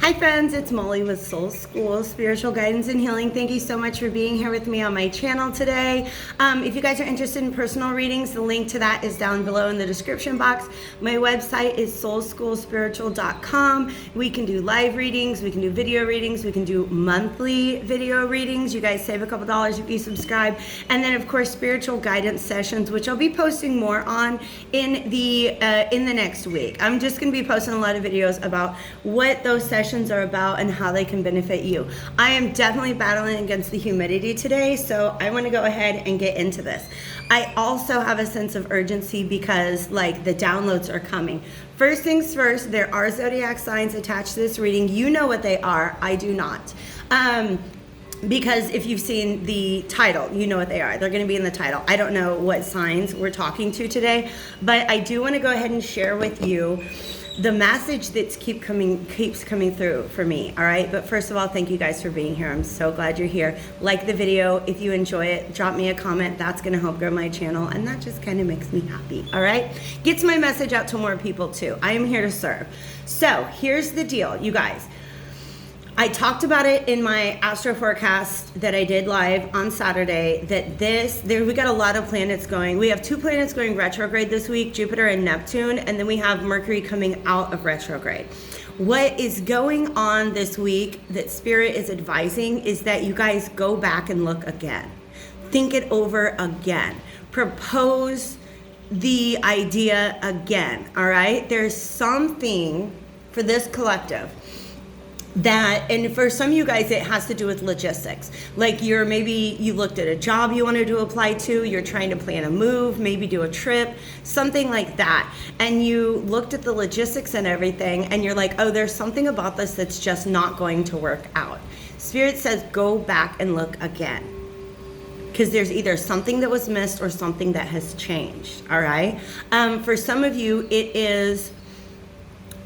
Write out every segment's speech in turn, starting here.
Hi friends, it's Molly with Soul School Spiritual Guidance and Healing. Thank you so much for being here with me on my channel today. If you guys are interested in personal readings, the link to that is down below in the description box. My website is soulschoolspiritual.com. We can do live readings, we can do video readings, we can do monthly video readings. You guys save a couple dollars if you subscribe. And then of course spiritual guidance sessions, which I'll be posting more on in the next week. I'm just going to be posting a lot of videos about what those sessions are about and how they can benefit you. I am definitely battling against the humidity today, so I want to go ahead and get into this. I also have a sense of urgency because like the downloads are coming. First things first, there are zodiac signs attached to this reading. You know what they are. I do not. Because if you've seen the title, you know what they are. They're going to be in the title. I don't know what signs we're talking to today, but I do want to go ahead and share with you the message that keeps coming through for me, all right? But first of all, thank you guys for being here. I'm so glad you're here. Like the video. If you enjoy it, drop me a comment. That's going to help grow my channel, and that just kind of makes me happy, all right? Gets my message out to more people, too. I am here to serve. So here's the deal, you guys. I talked about it in my astro forecast that I did live on Saturday, that we got a lot of planets going. We have 2 planets going retrograde this week, Jupiter and Neptune, and then we have Mercury coming out of retrograde. What is going on this week that Spirit is advising is that you guys go back and look again. Think it over again. Propose the idea again, all right? There's something for this collective that, and for some of you guys, it has to do with logistics. Like maybe you looked at a job you wanted to apply to, you're trying to plan a move, maybe do a trip, something like that. And you looked at the logistics and everything, and you're like, oh, there's something about this that's just not going to work out. Spirit says, go back and look again. Because there's either something that was missed or something that has changed, all right? For some of you, it is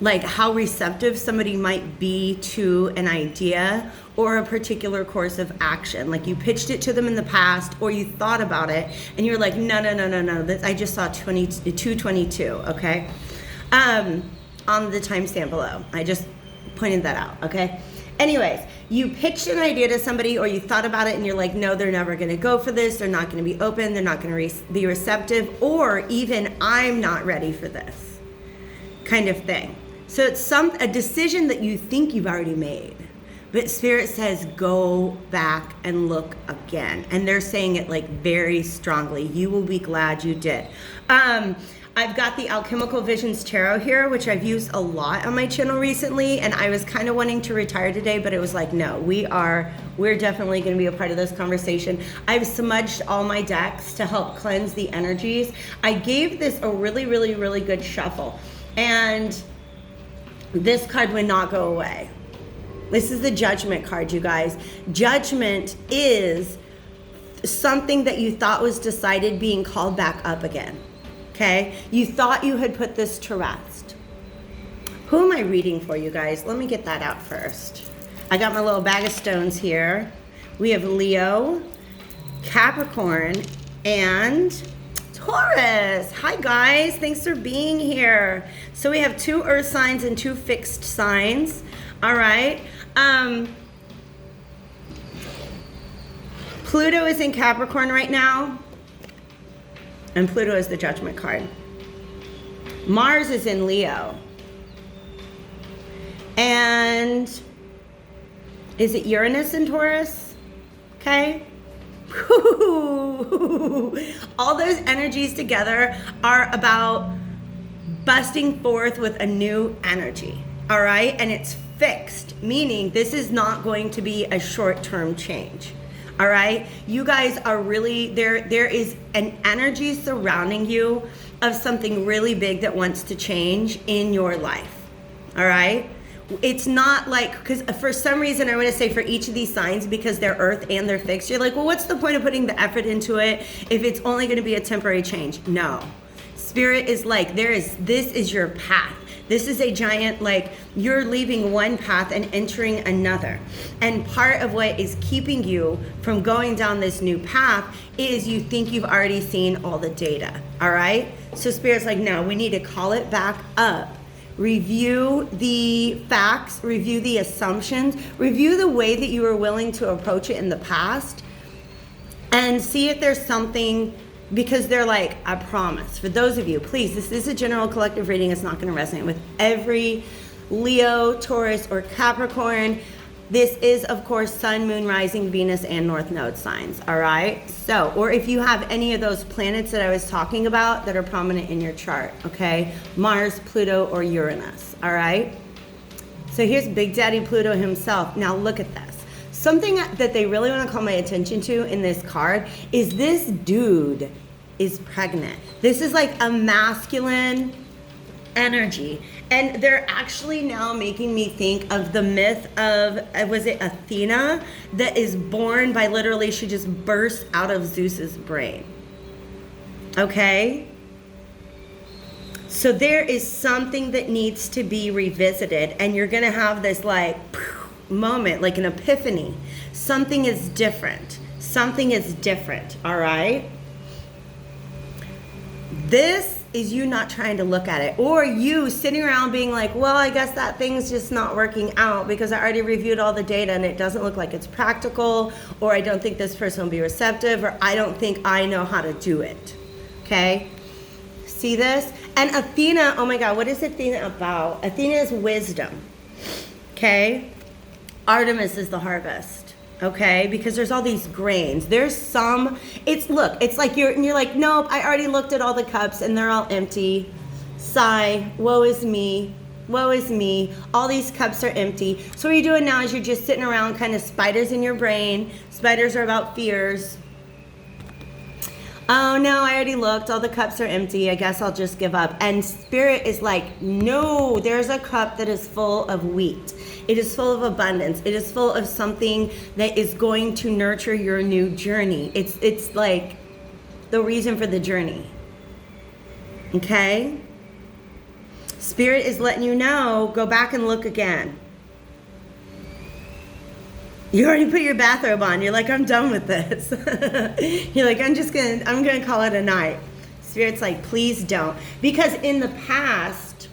like how receptive somebody might be to an idea or a particular course of action. Like you pitched it to them in the past, or you thought about it and you're like, no. I just saw 222, okay? On the timestamp below. I just pointed that out, okay? Anyways, you pitched an idea to somebody or you thought about it and you're like, no, they're never gonna go for this. They're not gonna be open. They're not gonna be receptive, or even I'm not ready for this kind of thing. So it's a decision that you think you've already made, but Spirit says go back and look again. And they're saying it like very strongly. You will be glad you did. I've got the Alchemical Visions Tarot here, which I've used a lot on my channel recently, and I was kind of wanting to retire today, but it was like, no, we're definitely going to be a part of this conversation. I've smudged all my decks to help cleanse the energies. I gave this a really, really, really good shuffle, and this card would not go away. This is the Judgment card, you guys. Judgment is something that you thought was decided being called back up again, okay? You thought you had put this to rest. Who am I reading for, you guys? Let me get that out first. I got my little bag of stones here. We have Leo, Capricorn, and Taurus. Hi guys, thanks for being here. So we have 2 earth signs and 2 fixed signs. All right. Pluto is in Capricorn right now, and Pluto is the Judgment card. Mars is in Leo, and is it Uranus in Taurus? Okay. All those energies together are about busting forth with a new energy, all right? And it's fixed, meaning this is not going to be a short-term change, all right? You guys are really, there is an energy surrounding you of something really big that wants to change in your life, all right? It's not like, because for some reason I want to say for each of these signs, because they're earth and they're fixed, you're like, well, what's the point of putting the effort into it if it's only going to be a temporary change? No. Spirit is like, this is your path. This is a giant, like, you're leaving one path and entering another. And part of what is keeping you from going down this new path is you think you've already seen all the data, all right? So Spirit's like, no, we need to call it back up. review the facts, review the assumptions, review the way that you were willing to approach it in the past, and see if there's something, because they're like, I promise, for those of you, please, this is a general collective reading. It's not going to resonate with every Leo, Taurus, or Capricorn. This is, of course, Sun, Moon, Rising, Venus, and North Node signs, all right? So, or if you have any of those planets that I was talking about that are prominent in your chart, okay? Mars, Pluto, or Uranus, all right? So here's Big Daddy Pluto himself. Now look at this. Something that they really want to call my attention to in this card is this dude is pregnant. This is like a masculine energy. And they're actually now making me think of the myth of, was it Athena, that is born by literally, she just burst out of Zeus's brain. Okay? So there is something that needs to be revisited, and you're going to have this like moment, like an epiphany. Something is different. Something is different, all right? This is you not trying to look at it, or you sitting around being like, well, I guess that thing's just not working out because I already reviewed all the data and it doesn't look like it's practical, or I don't think this person will be receptive, or I don't think I know how to do it. Okay? See this? And Athena, oh my God, what is Athena about? Athena is wisdom. Okay? Artemis is the harvest. Okay, because there's all these grains. There's some, it's like you're like, nope, I already looked at all the cups and they're all empty. Sigh, woe is me, woe is me. All these cups are empty. So what you're doing now is you're just sitting around kind of spiders in your brain. Spiders are about fears. Oh no, I already looked, all the cups are empty. I guess I'll just give up. And Spirit is like, no, there's a cup that is full of wheat. It is full of abundance. It is full of something that is going to nurture your new journey. It's like the reason for the journey. Okay? Spirit is letting you know, go back and look again. You already put your bathrobe on. You're like, I'm done with this. You're like, I'm gonna call it a night. Spirit's like, please don't. Because in the past,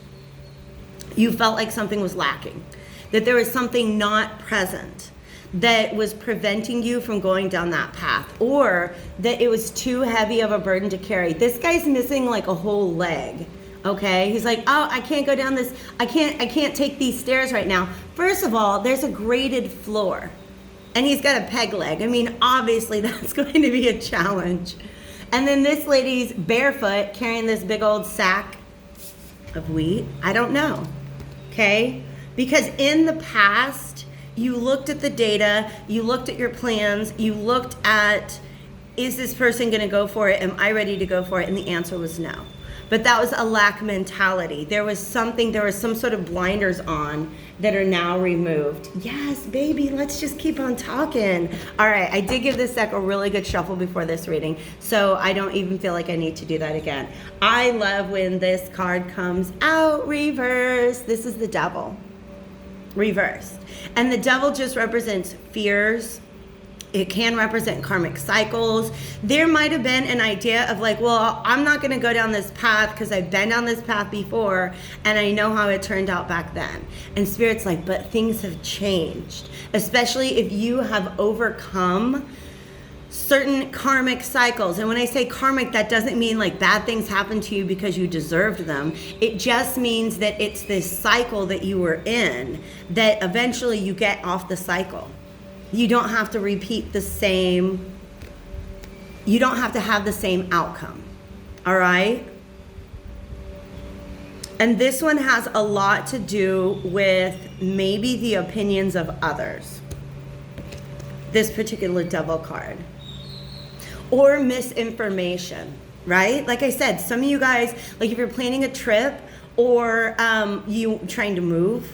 you felt like something was lacking. That there was something not present that was preventing you from going down that path, or that it was too heavy of a burden to carry. This guy's missing like a whole leg. Okay, he's like, oh, I can't go down this. I can't take these stairs right now. First of all, there's a graded floor, and he's got a peg leg. I mean, obviously that's going to be a challenge. And then this lady's barefoot carrying this big old sack of wheat. I don't know. Okay. Because in the past, you looked at the data, you looked at your plans, you looked at, is this person going to go for it? Am I ready to go for it? And the answer was no. But that was a lack mentality. There was some sort of blinders on that are now removed. Yes, baby, let's just keep on talking. All right, I did give this deck a really good shuffle before this reading, so I don't even feel like I need to do that again. I love when this card comes out reversed. This is the Devil. Reversed. And the Devil just represents fears. It can represent karmic cycles. There might have been an idea of like, well, I'm not going to go down this path because I've been down this path before and I know how it turned out back then. And Spirit's like, but things have changed, especially if you have overcome certain karmic cycles. And when I say karmic, that doesn't mean like bad things happen to you because you deserved them. It just means that it's this cycle that you were in that eventually you get off the cycle. You don't have to repeat the same, you don't have to have the same outcome. All right? And this one has a lot to do with maybe the opinions of others. This particular Devil card. Or misinformation, right? Like I said, some of you guys, like if you're planning a trip or you trying to move,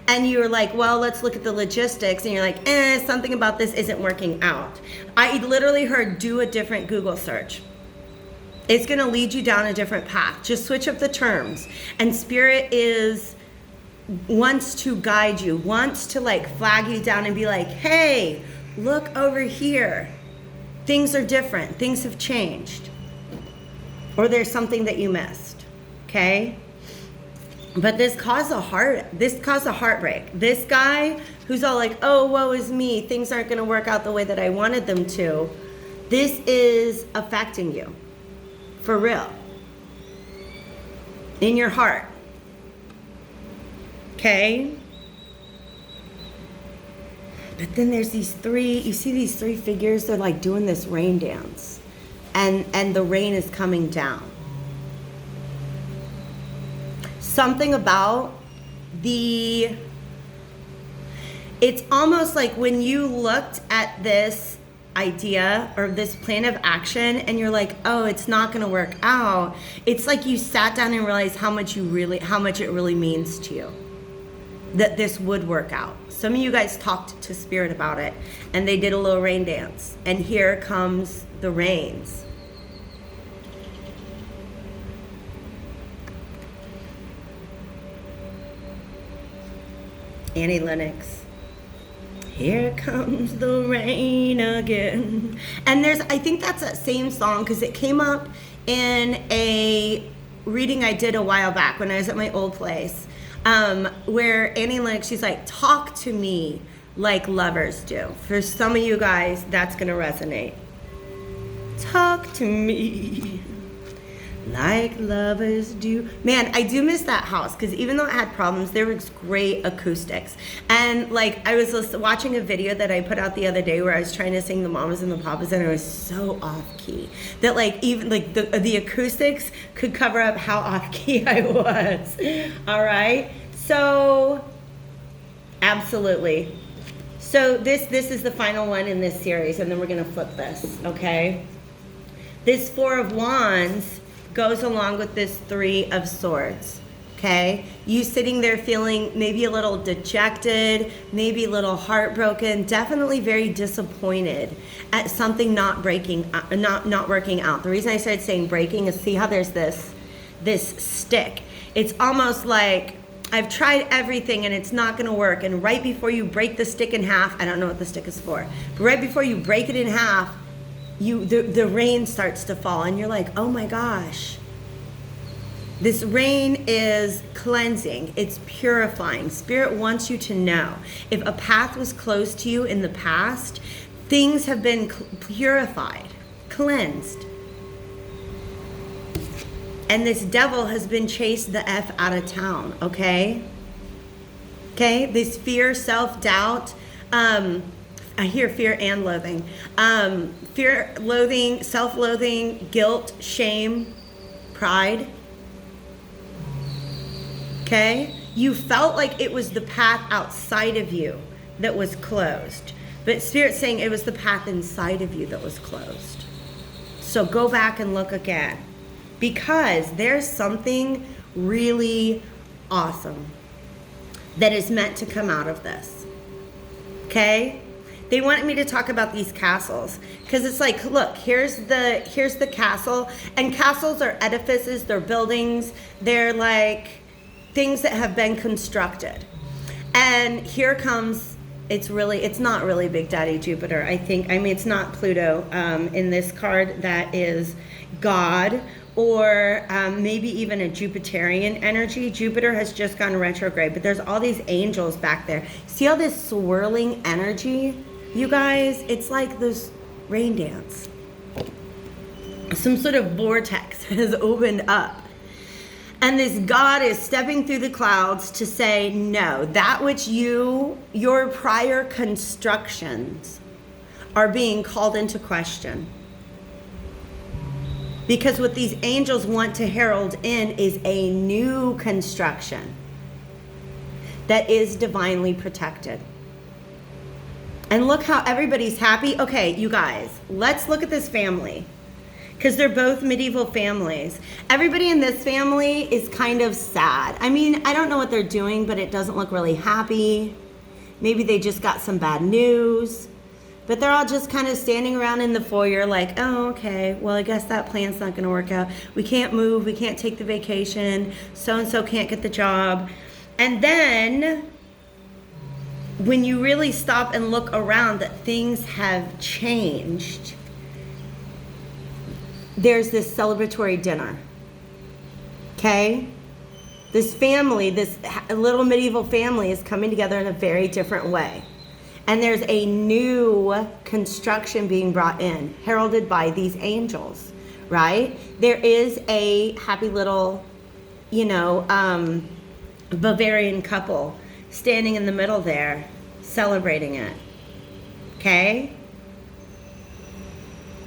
and you're like, well, let's look at the logistics, and you're like, something about this isn't working out. I literally heard do a different Google search. It's gonna lead you down a different path. Just switch up the terms. And Spirit wants to guide you, wants to like flag you down and be like, hey, look over here. Things are different, things have changed. Or there's something that you missed, okay? But this caused a heartbreak. This guy who's all like, oh, woe is me, things aren't going to work out the way that I wanted them to. This is affecting you. For real. In your heart. Okay? But then there's these three, you see these three figures, they're like doing this rain dance. And the rain is coming down. Something about it's almost like when you looked at this idea or this plan of action and you're like, oh, it's not going to work out. It's like you sat down and realized how much it really means to you that this would work out. Some of you guys talked to Spirit about it and they did a little rain dance, and here comes the rains. Annie Lennox. Here comes the rain again. And I think that's that same song because it came up in a reading I did a while back when I was at my old place, where Annie Lennox, she's like, talk to me like lovers do. For some of you guys, that's going to resonate. Talk to me like lovers do. Man, I do miss that house because even though it had problems, there was great acoustics. And like I was watching a video that I put out the other day where I was trying to sing the mamas and the papas and I was so off key that like even like the acoustics could cover up how off key I was. All right. So absolutely. So this is the final one in this series, and then we're gonna flip this, okay? This Four of Wands goes along with this Three of Swords, okay? You sitting there feeling maybe a little dejected, maybe a little heartbroken, definitely very disappointed at something not working out. The reason I started saying breaking is see how there's this stick. It's almost like I've tried everything and it's not gonna work, and right before you break the stick in half, I don't know what the stick is for, but right before you break it in half, the rain starts to fall and you're like, oh my gosh, this rain is cleansing, it's purifying. Spirit wants you to know if a path was closed to you in the past, things have been purified, cleansed, and this devil has been chased the F out of town. Okay, this fear, self-doubt, I hear fear and loathing. Fear, loathing, self-loathing, guilt, shame, pride. Okay? You felt like it was the path outside of you that was closed. But Spirit's saying it was the path inside of you that was closed. So go back and look again. Because there's something really awesome that is meant to come out of this. Okay? They wanted me to talk about these castles because it's like, look, here's the castle, and castles are edifices, they're buildings, they're like things that have been constructed. And here comes, it's not really Big Daddy Jupiter, I think. I mean, it's not Pluto in this card. That is God, or maybe even a Jupiterian energy. Jupiter has just gone retrograde, but there's all these angels back there. See all this swirling energy? You guys, it's like this rain dance. Some sort of vortex has opened up. And this God is stepping through the clouds to say, no, that which your prior constructions are being called into question. Because what these angels want to herald in is a new construction that is divinely protected. And look how everybody's happy. Okay, you guys, let's look at this family. Because they're both medieval families. Everybody in this family is kind of sad. I mean, I don't know what they're doing, but it doesn't look really happy. Maybe they just got some bad news. But they're all just kind of standing around in the foyer like, oh, okay, well, I guess that plan's not going to work out. We can't move. We can't take the vacation. So-and-so can't get the job. And then when you really stop and look around that things have changed, there's this celebratory dinner. Okay? This family, this little medieval family is coming together in a very different way. And there's a new construction being brought in, heralded by these angels, right? There is a happy little, Bavarian couple standing in the middle there, celebrating it, okay?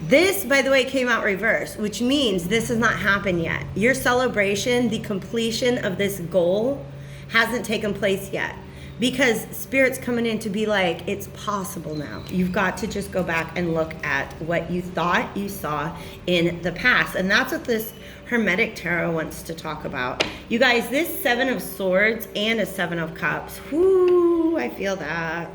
This, by the way, came out reverse, which means this has not happened yet. Your celebration, the completion of this goal, hasn't taken place yet. Because Spirit's coming in to be like, it's possible now. You've got to just go back and look at what you thought you saw in the past. And that's what this Hermetic Tarot wants to talk about. You guys, this 7 of Swords and a 7 of Cups. Whoo, I feel that.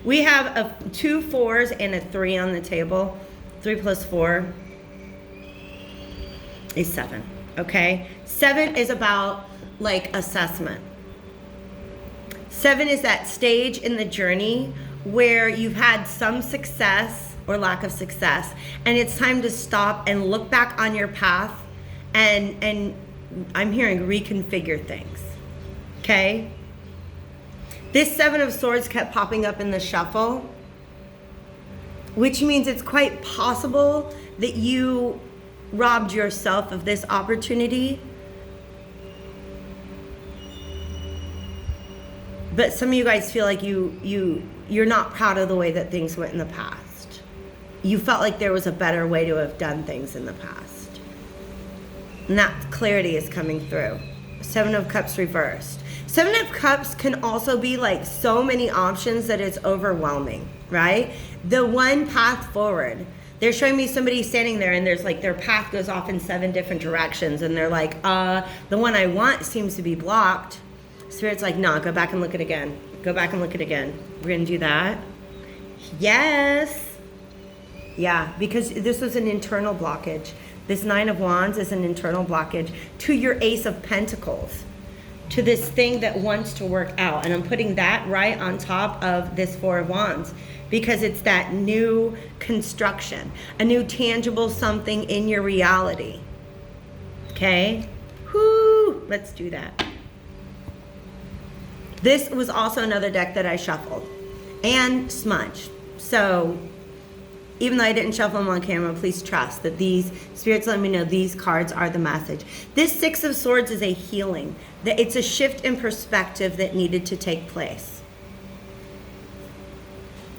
We have 2 4s and a 3 on the table. 3 plus 4 is 7, okay? 7 is about like assessment. 7 is that stage in the journey where you've had some success or lack of success, and it's time to stop and look back on your path and I'm hearing reconfigure things, okay? This 7 of Swords kept popping up in the shuffle, which means it's quite possible that you robbed yourself of this opportunity. But some of you guys feel like you're not proud of the way that things went in the past. You felt like there was a better way to have done things in the past. And that clarity is coming through. 7 of Cups reversed. 7 of Cups can also be like so many options that it's overwhelming, right? The one path forward. They're showing me somebody standing there and there's like their path goes off in 7 different directions and they're like, the one I want seems to be blocked. Spirit's like, no, go back and look at it again. Go back and look at it again. We're going to do that. Yes. Yeah, because this was an internal blockage. This 9 of Wands is an internal blockage to your Ace of Pentacles, to this thing that wants to work out. And I'm putting that right on top of this 4 of Wands because it's that new construction, a new tangible something in your reality. Okay? Whoo! Let's do that. This was also another deck that I shuffled and smudged. So even though I didn't shuffle them on camera, please trust that these spirits let me know these cards are the message. This 6 of Swords is a healing. It's a shift in perspective that needed to take place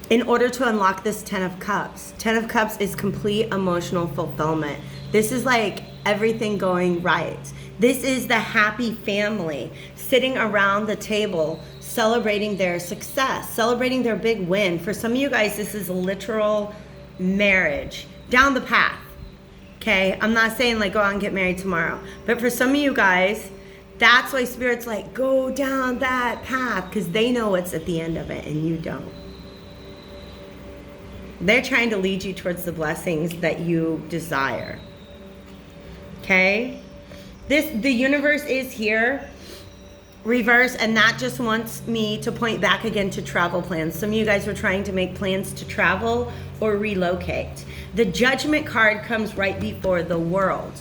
in order to unlock this 10 of Cups. 10 of Cups is complete emotional fulfillment. This is like everything going right. This is the happy family sitting around the table celebrating their success, celebrating their big win. For some of you guys, this is a literal marriage down the path. Okay, I'm not saying like go out and get married tomorrow, but for some of you guys, that's why Spirit's like go down that path, because they know what's at the end of it and you don't. They're trying to lead you towards the blessings that you desire. Okay, the universe is here reverse, and that just wants me to point back again to travel plans. Some of you guys were trying to make plans to travel or relocate. The Judgment card comes right before the World.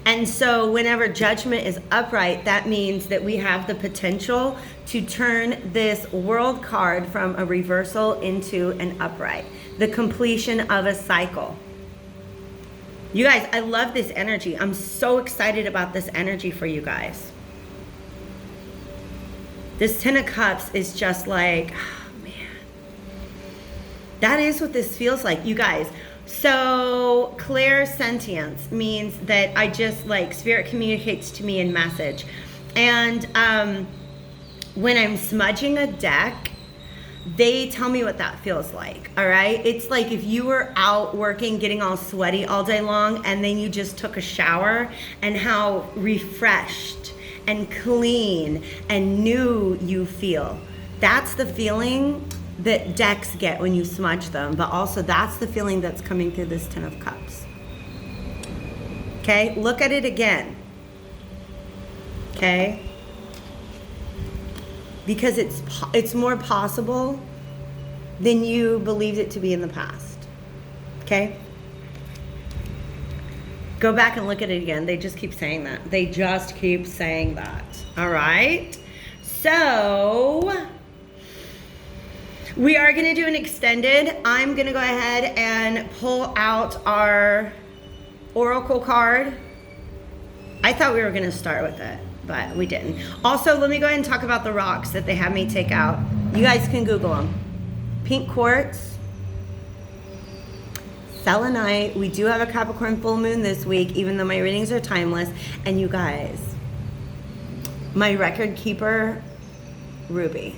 And so whenever Judgment is upright, that means that we have the potential to turn this World card from a reversal into an upright. The completion of a cycle. You guys, I love this energy. I'm so excited about this energy for you guys. This 10 of Cups is just like, oh man. That is what this feels like, you guys. So clairsentience means that I just like, Spirit communicates to me in message. And when I'm smudging a deck, they tell me what that feels like, all right? It's like if you were out working, getting all sweaty all day long, and then you just took a shower, and how refreshed and clean and new you feel. That's the feeling that decks get when you smudge them, but also that's the feeling that's coming through this 10 of Cups. Okay, look at it again. Okay, because it's more possible than you believed it to be in the past. Okay, Go back and look at it again. They just keep saying that. They just keep saying that. All right. So we are going to do an extended. I'm going to go ahead and pull out our oracle card. I thought we were going to start with it, but we didn't. Also, let me go ahead and talk about the rocks that they had me take out. You guys can Google them. Pink quartz, selenite. We do have a Capricorn full moon this week, even though my readings are timeless. And you guys, my record keeper, ruby.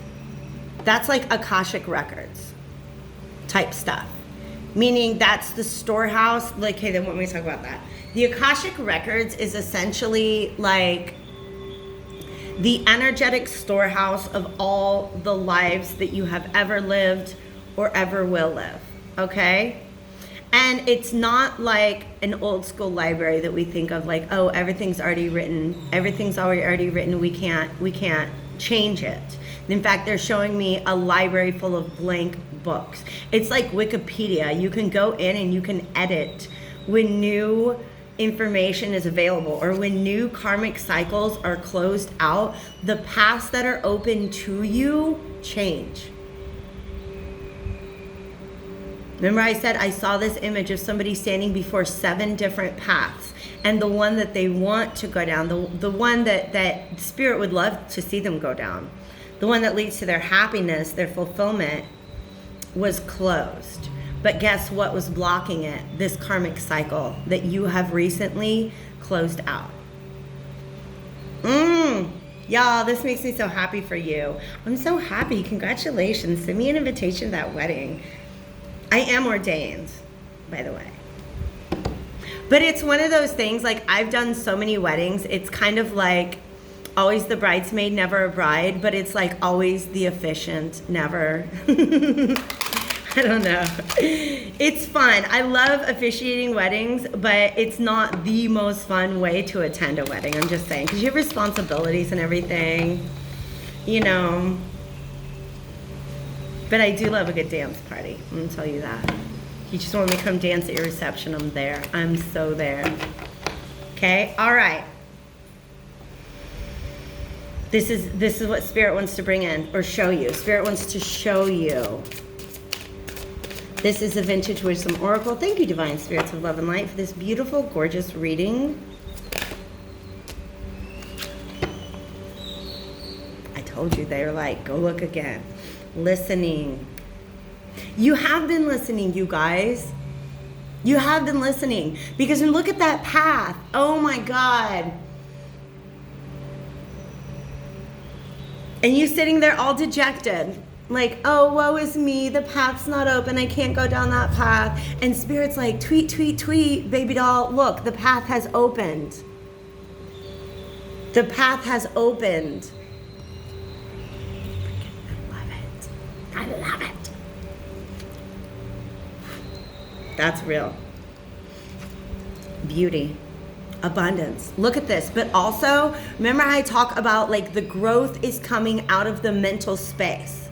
That's like Akashic records type stuff. Meaning that's the storehouse. Like, hey, then what me talk about that? The Akashic records is essentially like the energetic storehouse of all the lives that you have ever lived or ever will live, okay? And it's not like an old school library that we think of like, oh, everything's already written. Everything's already written. We can't change it. In fact, they're showing me a library full of blank books. It's like Wikipedia. You can go in and you can edit when new information is available or when new karmic cycles are closed out. The paths that are open to you change. Remember I said I saw this image of somebody standing before 7 different paths, and the one that they want to go down, the one that spirit would love to see them go down, the one that leads to their happiness, their fulfillment, was closed. But guess what was blocking it? This karmic cycle that you have recently closed out. Y'all, this makes me so happy for you. I'm so happy. Congratulations. Send me an invitation to that wedding. I am ordained, by the way. But it's one of those things, like I've done so many weddings. It's kind of like always the bridesmaid, never a bride, but it's like always the officiant, never. I don't know. It's fun. I love officiating weddings, but it's not the most fun way to attend a wedding. I'm just saying, because you have responsibilities and everything, you know. But I do love a good dance party. I'm going to tell you that. You just want me to come dance at your reception, I'm there. I'm so there. Okay? All right. This is what Spirit wants to bring in or show you. Spirit wants to show you. This is a Vintage Wisdom Oracle. Thank you, Divine Spirits of Love and Light, for this beautiful, gorgeous reading. I told you they were like, go look again. Listening. You have been listening, you guys. You have been listening. Because when look at that path. Oh my God. And you sitting there all dejected. Like, oh, woe is me. The path's not open. I can't go down that path. And Spirit's like, tweet, tweet, tweet, baby doll. Look, the path has opened. The path has opened. I love it. That's real. Beauty. Abundance. Look at this. But also, remember I talk about like the growth is coming out of the mental space.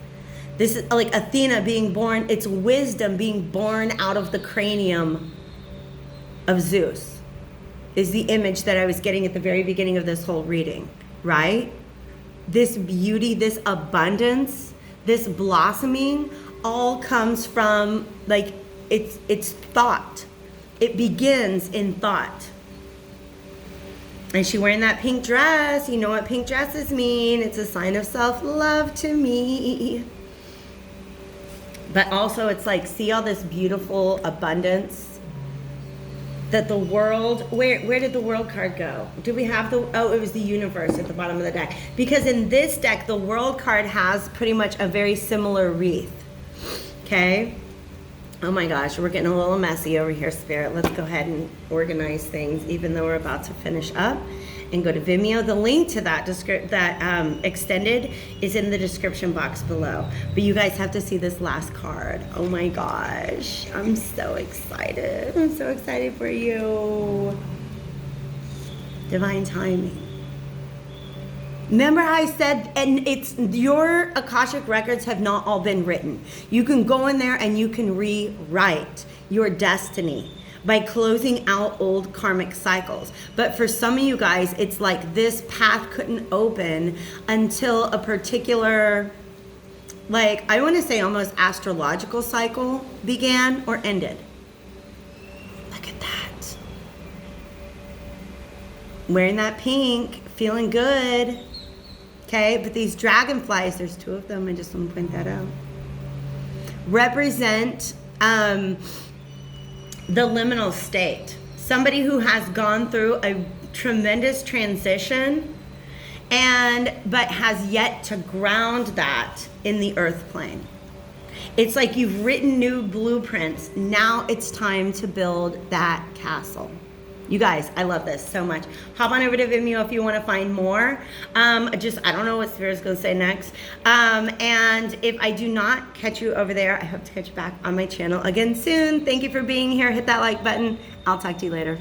This is like Athena being born. It's wisdom being born out of the cranium of Zeus. Is the image that I was getting at the very beginning of this whole reading, right? This beauty, this abundance, this blossoming all comes from like it's thought. It begins in thought. And she wearing that pink dress. You know what pink dresses mean. It's a sign of self-love to me. But also it's like, see all this beautiful abundance that the world, where did the world card go? Do we have it was the universe at the bottom of the deck. Because in this deck, the world card has pretty much a very similar wreath. Okay? Oh my gosh, we're getting a little messy over here, Spirit. Let's go ahead and organize things, even though we're about to finish up. And go to Vimeo. The link to that extended is in the description box below. But you guys have to see this last card. Oh my gosh, I'm so excited. I'm so excited for you. Divine timing. Remember how I said, and it's your Akashic records have not all been written. You can go in there and you can rewrite your destiny. by closing out old karmic cycles. But for some of you guys, it's like this path couldn't open until a particular, like, I want to say almost astrological cycle began or ended. Look at that. Wearing that pink, feeling good. Okay, but these dragonflies, there's 2 of them, I just want to point that out, represent the liminal state. Somebody who has gone through a tremendous transition but has yet to ground that in the earth plane. It's like you've written new blueprints. Now it's time to build that castle. You guys, I love this so much. Hop on over to Vimeo if you want to find more. I don't know what Spirit's going to say next. And if I do not catch you over there, I hope to catch you back on my channel again soon. Thank you for being here. Hit that like button. I'll talk to you later.